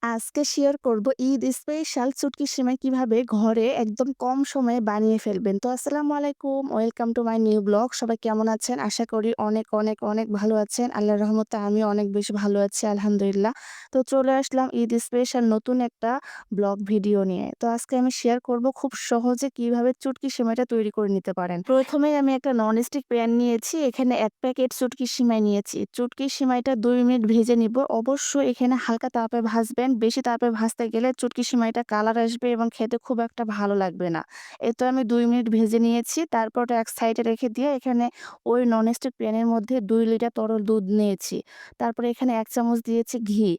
আজকে শেয়ার করব ঈদ স্পেশাল চুটকি সেমাই কিভাবে ঘরে একদম কম সময়ে বানিয়ে ফেলবেন। তো আসসালামু আলাইকুম, welcome to my new blog. সবাই কেমন আছেন? আশা করি অনেক অনেক অনেক ভালো আছেন। আল্লাহর রহমতে আমিও অনেক বেশি ভালো আছি আলহামদুলিল্লাহ। তো চলে আসলাম ঈদ স্পেশাল নতুন একটা ব্লগ ভিডিও নিয়ে। তো আজকে আমি শেয়ার করব খুব সহজে কিভাবে চুটকি সেমাইটা তৈরি করে নিতে পারেন। প্রথমেই আমি একটা ননস্টিক প্যান নিয়েছি। এখানে ১ প্যাকেট চুটকি সেমাই নিয়েছি। চুটকি সেমাইটা ২ মিনিট ভেজে নিব। অবশ্যই এখানে হালকা তাপে ভাজবেন। বেশি তাপে ভাজতে গেলে চুটকি সেমাইটা কালার আসবে এবং খেতে খুব একটা ভালো লাগবে না। এই তো আমি ২ মিনিট ভেজে নিয়েছি। তারপর ওটা এক সাইডে রেখে দিয়ে এখানে ওই ননস্টিক প্যানের মধ্যে ২ লিটার তরল দুধ নিয়েছি। তারপরে এখানে ১ চামচ দিয়েছি ঘি।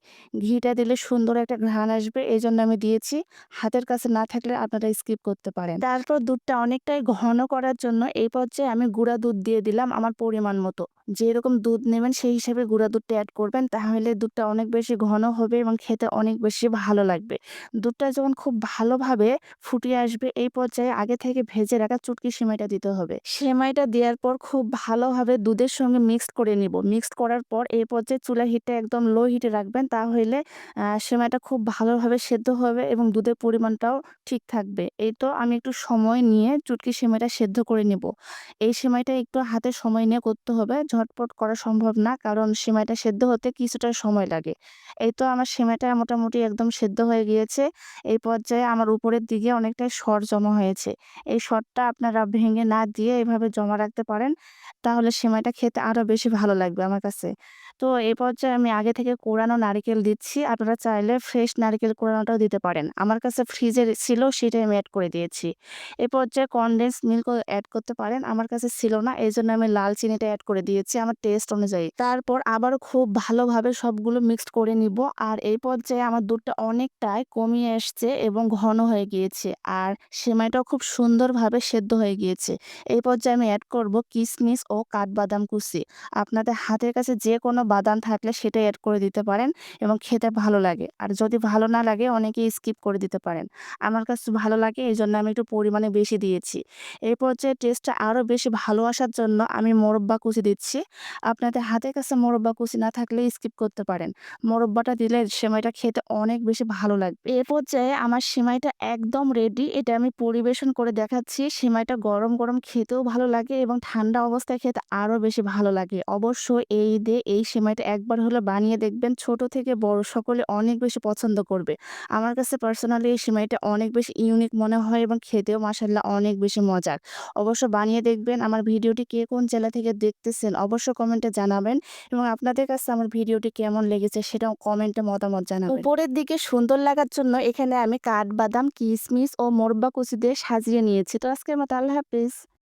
ঘিটা দিলে সুন্দর একটা ঘ্রাণ আসবে এজন্য আমি দিয়েছি। হাতের কাছে না থাকলে আপনারা স্কিপ করতে পারেন। তারপর দুধটা অনেকটাই ঘন করার জন্য এই পর্যায়ে আমি গুঁড়া দুধ দিয়ে দিলাম আমার পরিমাণ মতো। যেরকম দুধ নেবেন সেই হিসেবে গুঁড়া দুধটা এড করবেন। তাহলে দুধটা অনেক বেশি ঘন হবে এবং খেতে অনেক বেশি ভালো লাগবে। দুধটা যখন খুব ভালোভাবে ফুটিয়ে আসবে এই পর্যায়ে আগে থেকে ভেজে রাখা চুটকি সেমাইটা দিতে হবে। সেমাইটা দেওয়ার পর খুব ভালোভাবে দুধের সঙ্গে মিক্সড করে নিব। মিক্সড করার পর এই পর্যায়ে চুলার হিটটা একদম লো হিটে রাখবেন। তাহলে সেমাইটা খুব ভালোভাবে সেদ্ধ হবে এবং দুধের পরিমাণটাও ঠিক থাকবে। এই তো আমি একটু সময় নিয়ে চুটকি সেমাইটা সেদ্ধ করে নিব। এই সেমাইটা একটু হাতে সময় নিয়ে করতে হবে। ঝটপট করা সম্ভব না। কারণ সেমাইটা সেদ্ধ হতে কিছুটা সময় লাগে। এই তো আমার সেমাইটা মোটামুটি একদম সেদ্ধ হয়ে গিয়েছে। এই পর্যায়ে আমার উপরের দিকে অনেকটাই সর জমা হয়েছে। এই সরটা আপনারা ভেঙে না দিয়ে এভাবে জমা রাখতে পারেন। তাহলে সেমাইটা খেতে আরো বেশি ভালো লাগবে আমার কাছে। তো এই পর্যায়ে আমি আগে থেকে কোড়ানো নারিকেল দিচ্ছি। আপনারা চাইলে ফ্রেশ নারিকেল কোড়ানোটাও দিতে পারেন। আমার কাছে ফ্রিজে ছিল সেটাই আমি এড করে দিয়েছি। এ পর্যায়ে কনডেন্স মিল্কও এড করতে পারেন। আমার কাছে ছিল না। এজন্য আমি লাল চিনিটা এড করে দিয়েছি আমার টেস্ট অনুযায়ী। তারপর আবারও খুব ভালোভাবে সবগুলো মিক্সড করে নিব। আর এই পর্যায়ে আমার দুধটা অনেকটাই কমিয়ে এসছে এবং ঘন হয়ে গিয়েছে। আর সেমাইটাও খুব সুন্দরভাবে সেদ্ধ হয়ে গিয়েছে। এই পর্যায়ে আমি এড করব কিশমিশ ও কাঠবাদাম কুচি। আপনাদের হাতের কাছে যে কোনো বাদাম থাকলে সেটাই এড করে দিতে পারেন এবং খেতে ভালো লাগে। আর যদি ভালো না লাগে অনেকেই স্কিপ করে দিতে পারেন। আমার কাছে ভালো লাগে এজন্য আমি একটু পরিমাণে বেশি দিয়েছি। এই পর্যায়ে টেস্টটা আরো বেশি ভালো আসার জন্য আমি মোরব্বা কুচি দিচ্ছি। আপনাদের হাতের কাছে মোরব্বা কুচি না থাকলে স্কিপ করতে পারেন। মোরব্বাটা দিলে সেমাইটা খেতে অনেক বেশি ভালো লাগবে। এ পর্যায়ে আমার সেমাইটা একদম রেডি। এটা আমি পরিবেশন করে দেখাচ্ছি। সেমাইটা গরম, গরম খেতেও ভালো লাগে এবং ঠান্ডা অবস্থায় খেতে আরো বেশি ভালো লাগে। অবশ্যই এই ঈদে এই সেমাইটা একবার হলেও বানিয়ে দেখবেন। ছোট থেকে বড় সকলে অনেক বেশি পছন্দ করবে। আমার কাছে পার্সোনালি এই সেমাইটা অনেক বেশি ইউনিক মনে হয় এবং খেতেও মাশাআল্লাহ অনেক বেশি মজার। অবশ্য বানিয়ে দেখবেন। আমার ভিডিওটি কে কোন জেলা থেকে দেখতেছেন অবশ্যই কমেন্টে জানাবেন এবং আপনাদের কাছে আমার ভিডিওটি কেমন লেগেছে সেটাও কমেন্টে মতামত জানাবেন। উপরের দিকে সুন্দর লাগার জন্য এখানে আমি কাঠবাদাম, কিশমিশ ও মোরব্বা কুচি দিয়ে সাজিয়ে নিয়েছি। তো আজকের মতো আল্লাহ হাফেজ।